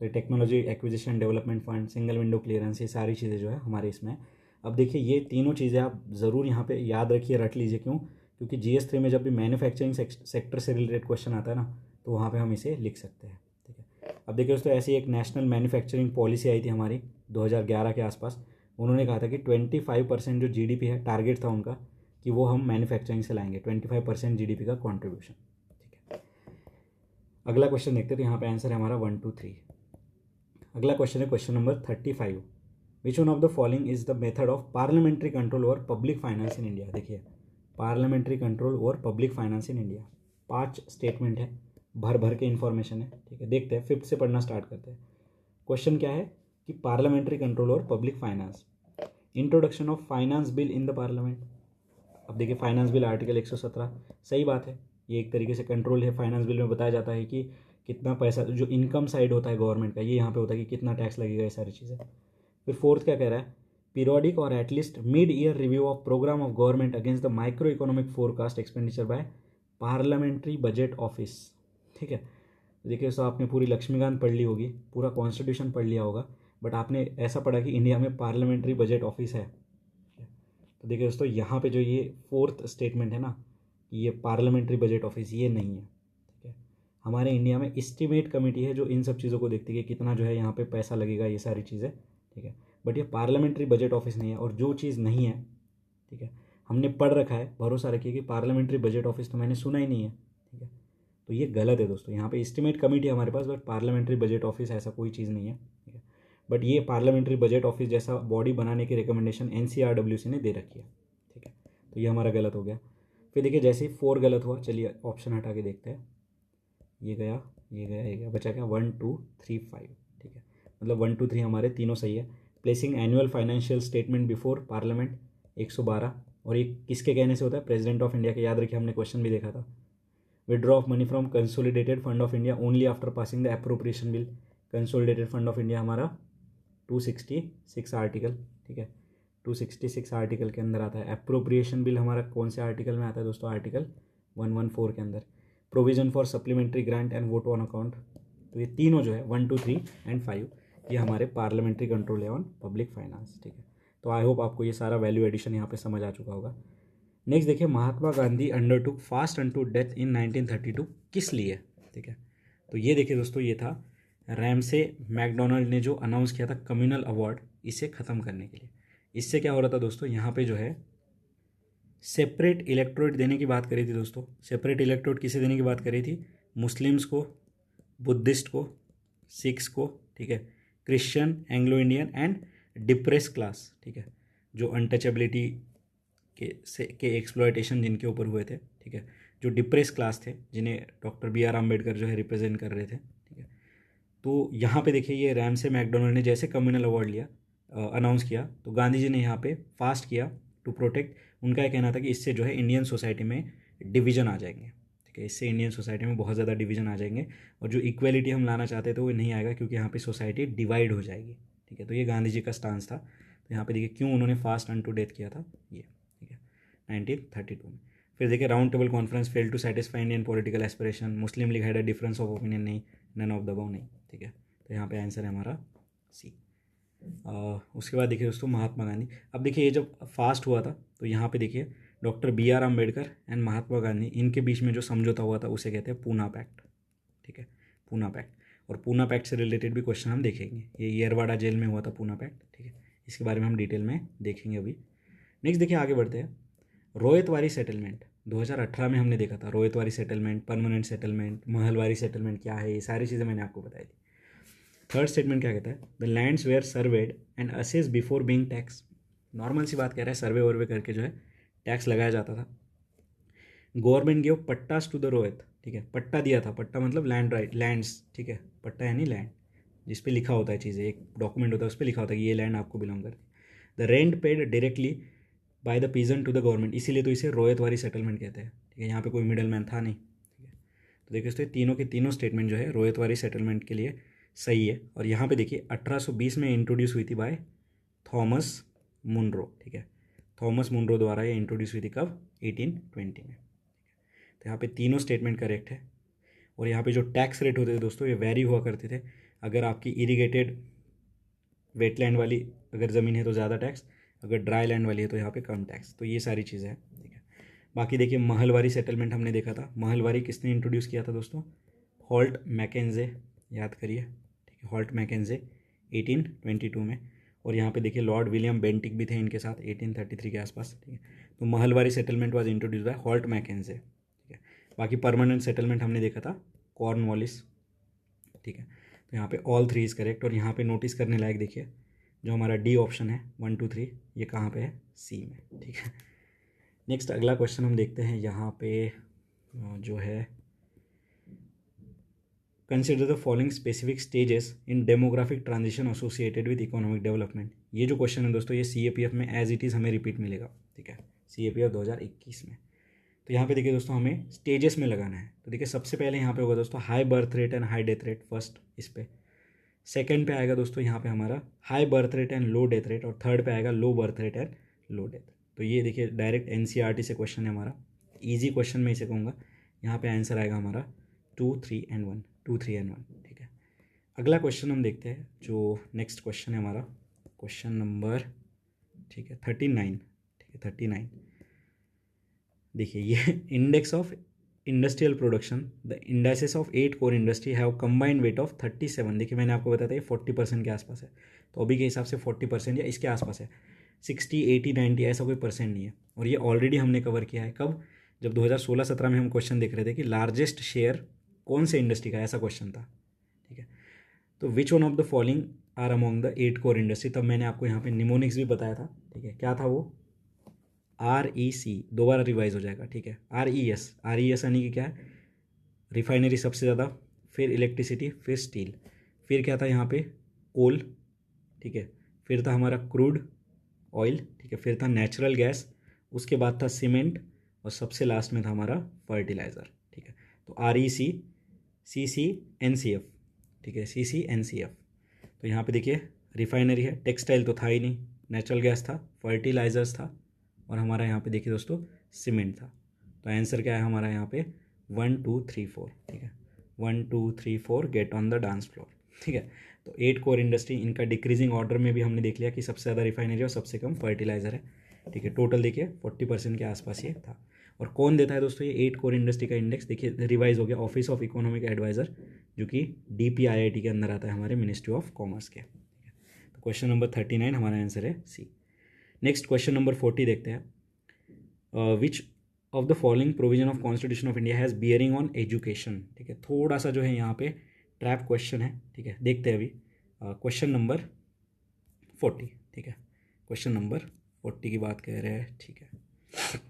Speaker 1: तो ये technology acquisition development fund, single window clearance, ये सारी चीज़ें जो है हमारे इसमें। अब देखिए ये तीनों चीज़ें आप ज़रूर यहाँ पे याद रखिए, रट लीजिए। क्यों? क्योंकि GS3 में जब भी मैन्युफैक्चरिंग सेक्टर से रिलेटेड क्वेश्चन आता है ना, तो वहाँ पर हम इसे लिख सकते हैं, ठीक है। अब देखिए दोस्तों ऐसी एक नेशनल मैन्युफैक्चरिंग पॉलिसी आई थी हमारी 2011 के आसपास। उन्होंने कहा था कि 25% जो GDP है, टारगेट था उनका कि वो हम मैन्युफैक्चरिंग से लाएंगे, 25% GDP का कॉन्ट्रीब्यूशन, ठीक है। अगला क्वेश्चन देखते हैं, तो यहाँ पे आंसर है हमारा 1 2 3। अगला क्वेश्चन है question number 35। Which one of the following is the method of parliamentary control over public finance in India. देखिए parliamentary control over public finance in India, 5 statement है, भर भर के इन्फॉर्मेशन है, ठीक है। देखते हैं, 5th से पढ़ना स्टार्ट करते हैं। क्वेश्चन क्या है कि parliamentary control over public finance, introduction of finance bill in the parliament. अब देखिए फाइनेंस बिल आर्टिकल 117, सही बात है, ये एक तरीके से कंट्रोल है। फाइनेंस बिल में बताया जाता है कि कितना पैसा, जो इनकम साइड होता है गवर्नमेंट का, ये यहाँ पे होता है कि कितना टैक्स लगेगा, ये सारी चीज़ें। फिर 4th क्या कह रहा है, पीरियोडिक और at least mid year review of programme of government against the micro economic forecast expenditure by parliamentary budget office, ठीक है। देखिए दोस्तों आपने पूरी लक्ष्मीकांत पढ़ ली होगी, पूरा कॉन्स्टिट्यूशन पढ़ लिया होगा, बट आपने ऐसा पढ़ा कि इंडिया में पार्लियामेंट्री बजट ऑफिस है। तो देखिए दोस्तों यहाँ पे जो ये 4th स्टेटमेंट है ना, ये पार्लियामेंट्री बजट ऑफिस, ये नहीं है, ठीक है। हमारे इंडिया में एस्टिमेट कमेटी है जो इन सब चीज़ों को देखती है कि कितना जो है यहाँ पे पैसा लगेगा, ये सारी चीज़ें, ठीक है। बट ये पार्लियामेंट्री बजट ऑफिस नहीं है। और जो चीज़ नहीं है, ठीक है, हमने पढ़ रखा है, भरोसा रखिए कि पार्लियामेंट्री बजट ऑफिस तो मैंने सुना ही नहीं है, ठीक है। तो ये गलत है दोस्तों, यहाँ पे एस्टिमेट कमेटी है हमारे पास, बट पार्लियामेंट्री बजट ऑफिस ऐसा कोई चीज़ नहीं है, ठीक है। बट ये पार्लियामेंट्री बजट ऑफिस जैसा बॉडी बनाने की रिकमेंडेशन NCRWC ने दे रखी है, ठीक है। तो ये हमारा गलत हो गया। फिर देखिए जैसे ही 4 गलत हुआ, चलिए ऑप्शन हटा के देखते हैं, ये गया, ये गया, ये गया, बचा क्या 1 2 3 5, ठीक है। मतलब 1 2 3 हमारे तीनों सही है। Placing annual financial statement before parliament 112, और ये किसके कहने से होता है, प्रेसिडेंट ऑफ इंडिया के। याद रखिए हमने क्वेश्चन भी देखा था। Withdraw of money from consolidated fund of India only after passing the appropriation bill. Consolidated fund of India हमारा 266 आर्टिकल, ठीक है, 266 आर्टिकल के अंदर आता है। अप्रोप्रिएशन बिल हमारा कौन से आर्टिकल में आता है दोस्तों, आर्टिकल 114 के अंदर। Provision for supplementary grant and vote on account. तो ये तीनों जो है 1 2 3 एंड 5 ये हमारे पार्लियामेंट्री कंट्रोल है ऑन पब्लिक फाइनेंस, ठीक है। तो आई होप आपको ये सारा वैल्यू एडिशन यहाँ पे समझ आ चुका होगा। नेक्स्ट देखिए, Mahatma Gandhi undertook fast unto death in 1932 किस लिए, ठीक है। तो ये देखिए दोस्तों, ये था रैमसे मैकडोनाल्ड ने जो अनाउंस किया था कम्युनल अवार्ड, इसे ख़त्म करने के लिए। इससे क्या हो रहा था दोस्तों, यहाँ पे जो है सेपरेट इलेक्टोरेट देने की बात करी थी दोस्तों। सेपरेट इलेक्टोरेट किसे देने की बात करी थी, मुस्लिम्स को, बुद्धिस्ट को, सिख्स को, ठीक है, Christian, Anglo Indian and depress class, ठीक है, जो अनटचेबिलिटी के एक्सप्लॉयटेशन जिनके ऊपर हुए थे, ठीक है, जो डिप्रेस क्लास थे, जिन्हें डॉक्टर BR अम्बेडकर जो है रिप्रेजेंट कर रहे थे, ठीक है। तो यहाँ पे देखिए ये रैमसे मैकडोनाल्ड ने जैसे कम्युनल अवार्ड लिया, अनाउंस किया, तो गांधी जी ने यहाँ पे फास्ट किया टू प्रोटेक्ट। उनका यह कहना था कि इससे जो है इंडियन सोसाइटी में डिवीज़न आ जाएंगे, ठीक है, इससे इंडियन सोसाइटी में बहुत ज़्यादा डिवीज़न आ जाएंगे, और जो इक्वेलिटी हम लाना चाहते थे वो नहीं आएगा, क्योंकि यहाँ पे सोसाइटी डिवाइड हो जाएगी, ठीक है। तो ये गांधी जी का स्टांस था। तो यहाँ पे देखिए क्यों उन्होंने फास्ट अनटू डेथ किया था, ये, ठीक है, 1932 में। फिर देखिए round table conference fail to satisfy Indian political aspiration, Muslim League had a difference of opinion, नहीं, नन ऑफ द अबव, नहीं, ठीक है। तो यहाँ पे आंसर है हमारा सी। उसके बाद देखिए दोस्तों महात्मा गांधी। अब देखिए ये जब फास्ट हुआ था, तो यहाँ पे देखिए doctor BR Ambedkar and Mahatma Gandhi, इनके बीच में जो समझौता हुआ था उसे कहते हैं पूना पैक्ट, ठीक है, पूना पैक्ट। और पूना पैक्ट से रिलेटेड भी क्वेश्चन हम देखेंगे। ये येरवाड़ा जेल में हुआ था पूना पैक्ट, ठीक है, इसके बारे में हम डिटेल में देखेंगे अभी। नेक्स्ट देखिए आगे बढ़ते हैं, रोहितवारी सेटलमेंट 2018 में हमने देखा था। Ryotwari settlement, permanent settlement, Mahalwari settlement क्या है, ये सारी चीज़ें मैंने आपको बताई थी। थर्ड स्टेटमेंट क्या कहता है, the lands were surveyed and assess before being tax. Normal सी बात कह रहा है, सर्वे वर्वे करके जो है टैक्स लगाया जाता था। Government give pattas to the ryots, ठीक है, पट्टा दिया था, पट्टा मतलब लैंड राइट, लैंड्स, ठीक है, पट्टा यानी लैंड, जिस पे लिखा होता है चीज़ें, एक डॉक्यूमेंट होता है उस पर लिखा होता है कि ये लैंड आपको बिलोंग करती है। The rent paid directly by the peasant to the government, इसीलिए तो इसे रोयतवारी सेटलमेंट कहते हैं, ठीक है। यहाँ पे कोई मिडल मैन था नहीं, ठीक है। तो देखिए दोस्तों तीनों के तीनों स्टेटमेंट जो है रोयतवारी सेटलमेंट के लिए सही है। और यहाँ पे देखिए 1820 में इंट्रोड्यूस हुई थी बाय थॉमस मुनरो, ठीक है। थॉमस मुनरो द्वारा ये इंट्रोड्यूस हुई थी कब? 1820 में। तो यहाँ पे तीनों स्टेटमेंट करेक्ट है। और यहाँ पे जो टैक्स रेट होते थे दोस्तों ये वेरी हुआ करते थे। अगर आपकी इरीगेटेड वेटलैंड वाली अगर ज़मीन है तो ज़्यादा टैक्स, अगर ड्राई लैंड वाली है तो यहाँ पे कम टैक्स। तो ये सारी चीज़ें हैं, ठीक है। बाकी देखिए महलवारी सेटलमेंट हमने देखा था। महलवारी किसने इंट्रोड्यूस किया था दोस्तों? हॉल्ट मैकेंजे, याद करिए, ठीक है। हॉल्ट मैकेंजे 1822 में। और यहाँ पे देखिए लॉर्ड विलियम बेंटिक भी थे इनके साथ 1833 के आसपास, ठीक है। तो Mahalwari settlement was introduce by Holt Mackenzie, ठीक है। बाकी परमानेंट सेटलमेंट हमने देखा था कॉर्नवालिस, ठीक है। तो यहाँ पे ऑल 3 इज़ करेक्ट। और यहाँ पे नोटिस करने लायक देखिए जो हमारा डी ऑप्शन है 1 2 3 ये कहाँ पे है? सी में, ठीक है। नेक्स्ट अगला क्वेश्चन हम देखते हैं यहाँ पे जो है consider the following specific stages in demographic transition associated with economic development. ये जो क्वेश्चन है दोस्तों ये CAPF में एज इट इज़ हमें रिपीट मिलेगा, ठीक है, CAPF 2021 में। तो यहाँ पे देखिए दोस्तों हमें स्टेजेस में लगाना है। तो देखिए सबसे पहले यहाँ पे होगा दोस्तों high birth rate and high death rate, first इस पे। सेकंड पे आएगा दोस्तों यहाँ पे हमारा high birth rate and low death rate. और थर्ड पे आएगा low birth rate and low death. तो ये देखिए डायरेक्ट NCERT से क्वेश्चन है हमारा, ईजी क्वेश्चन मैं इसे कहूँगा। यहाँ पे आंसर आएगा हमारा 2 3 and 1, 2 3 and 1, ठीक है। अगला क्वेश्चन हम देखते हैं जो नेक्स्ट क्वेश्चन है हमारा, क्वेश्चन नंबर, ठीक है, 39, ठीक है, 39। देखिए ये index of industrial production, the indices of 8 core industry have combined weight of 37। देखिए मैंने आपको बताया था ये 40% के आसपास है। तो अभी के हिसाब से 40% या इसके आसपास है। 60 80 90 ऐसा कोई परसेंट नहीं है। और ये ऑलरेडी हमने कवर किया है कब? जब 2016-17 में हम क्वेश्चन देख रहे थे कि लार्जेस्ट शेयर कौन से इंडस्ट्री का, ऐसा क्वेश्चन था, ठीक है। तो which one of the following are among the 8 core industry, तब मैंने आपको यहाँ पे निमोनिक्स भी बताया था, ठीक है। क्या था वो? REC, दोबारा रिवाइज हो जाएगा, ठीक है। RES यानी कि क्या है? रिफाइनरी सबसे ज़्यादा, फिर इलेक्ट्रिसिटी, फिर स्टील, फिर क्या था यहाँ पे? कोल, ठीक है। फिर था हमारा क्रूड ऑयल, ठीक है। फिर था नेचुरल गैस, उसके बाद था सीमेंट, और सबसे लास्ट में था हमारा फर्टिलाइज़र, ठीक है। तो REC CCNCF, ठीक है, CCNCF। तो यहाँ पे देखिए रिफाइनरी है, टेक्सटाइल तो था ही नहीं, नेचुरल गैस था, फर्टिलाइजर्स था, और हमारा यहाँ पे देखिए दोस्तों सीमेंट था। तो आंसर क्या है हमारा यहाँ पे? 1 2 3 4, ठीक है। 1 2 3 4 get on the dance floor, ठीक है। तो 8 कोर इंडस्ट्री, इनका डिक्रीजिंग ऑर्डर में भी हमने देख लिया कि सबसे ज़्यादा रिफाइनरी और सबसे कम फर्टिलाइजर है, ठीक है। टोटल देखिए 40% के आसपास ये था। और कौन देता है दोस्तों ये 8 कोर इंडस्ट्री का इंडेक्स? देखिए रिवाइज हो गया, ऑफिस ऑफ इकोनॉमिक एडवाइजर, जो कि DPIIT के अंदर आता है, हमारे मिनिस्ट्री ऑफ कॉमर्स के। तो क्वेश्चन नंबर 39 हमारा आंसर है सी। नेक्स्ट क्वेश्चन नंबर 40 देखते हैं। Which of the following provision of constitution of India has bearing on education, ठीक है। थोड़ा सा जो है यहाँ पे ट्रैप क्वेश्चन है, ठीक है। देखते हैं अभी क्वेश्चन नंबर 40, ठीक है। क्वेश्चन नंबर 40 की बात कर रहे हैं, ठीक है।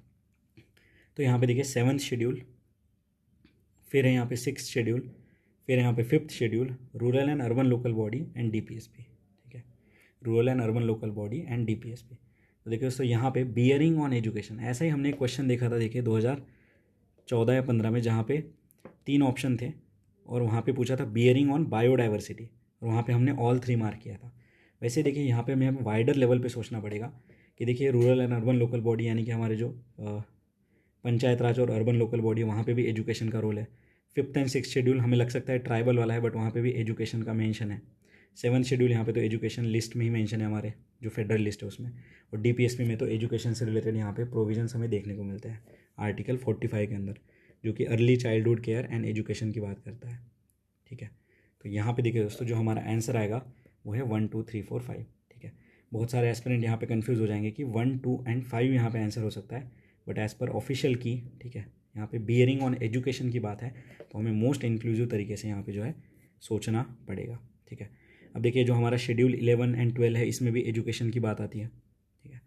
Speaker 1: तो यहाँ पे देखिए 7th शेड्यूल, फिर है यहाँ पे 6th शेड्यूल, फिर यहाँ पे 5th schedule, rural and urban local body and DPSP, ठीक है। Rural and urban local body and DPSP। तो देखिए दोस्तों यहाँ पे बियरिंग ऑन एजुकेशन, ऐसा ही हमने एक क्वेश्चन देखा था, देखिए 2014 या 15 में, जहाँ पे 3 ऑप्शन थे और वहाँ पे पूछा था बियरिंग ऑन बायोडाइवर्सिटी, और वहाँ पे हमने ऑल 3 मार्क किया था। वैसे देखिए यहाँ पे हमें वाइडर लेवल पे सोचना पड़ेगा कि देखिए rural and urban local body यानी कि हमारे जो पंचायत राज और अर्बन लोकल बॉडी, वहाँ पे भी एजुकेशन का रोल है। 5th एंड 6th शेड्यूल हमें लग सकता है ट्राइबल वाला है, बट वहाँ पे भी एजुकेशन का मेंशन है। 7th शेड्यूल यहाँ पे तो एजुकेशन लिस्ट में ही मेंशन है, हमारे जो फेडरल लिस्ट है उसमें। और DPSP में तो एजुकेशन से रिलेटेड यहाँ पे प्रोविजंस हमें देखने को मिलते हैं आर्टिकल 45 के अंदर, जो कि early childhood care and education की बात करता है, ठीक है। तो यहाँ पे देखिए दोस्तों जो हमारा आंसर आएगा वो है 1 2 3 4 5, ठीक है। बहुत सारे एस्पिरेंट यहाँ पे कंफ्यूज हो जाएंगे कि 1 2 and 5 यहाँ पे आंसर हो सकता है, बट एज़ पर ऑफिशियल की, ठीक है, यहाँ पे बियरिंग ऑन एजुकेशन की बात है, तो हमें मोस्ट इंक्लूसिव तरीके से यहाँ पे जो है सोचना पड़ेगा, ठीक है। अब देखिए जो हमारा शेड्यूल 11 and 12 है, इसमें भी एजुकेशन की बात आती है, ठीक है।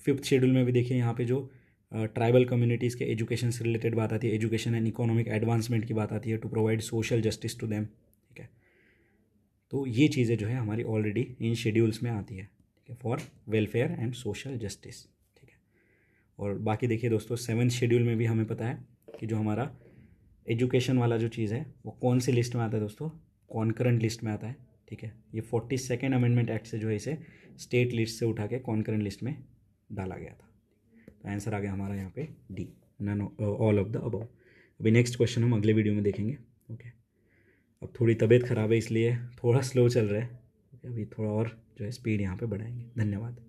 Speaker 1: 5th शेड्यूल में भी देखिए यहाँ पे जो ट्राइबल कम्युनिटीज़ के एजुकेशन से रिलेटेड बात आती है, एजुकेशन एंड इकोनॉमिक एडवांसमेंट की बात आती है, to provide social justice to them, ठीक है। तो ये चीज़ें जो है हमारी ऑलरेडी इन शेड्यूल्स में आती है, ठीक है, for welfare and social justice. ठीक है, और बाकी देखिए दोस्तों 7th शेड्यूल में भी हमें पता है कि जो हमारा एजुकेशन वाला जो चीज़ है वो कौन सी लिस्ट में आता है दोस्तों, कॉन्करेंट लिस्ट में आता है। ठीक है, ये 42nd अमेंडमेंट एक्ट से जो है इसे स्टेट लिस्ट से उठा के कॉन्करेंट लिस्ट में डाला गया था। तो आंसर आ गया हमारा यहाँ पे D, none all of the above. अभी नेक्स्ट क्वेश्चन हम अगले वीडियो में देखेंगे। ओके, अब थोड़ी तबीयत ख़राब है इसलिए थोड़ा स्लो चल रहा है। अभी थोड़ा और जो है स्पीड यहाँ पे बढ़ाएंगे। धन्यवाद।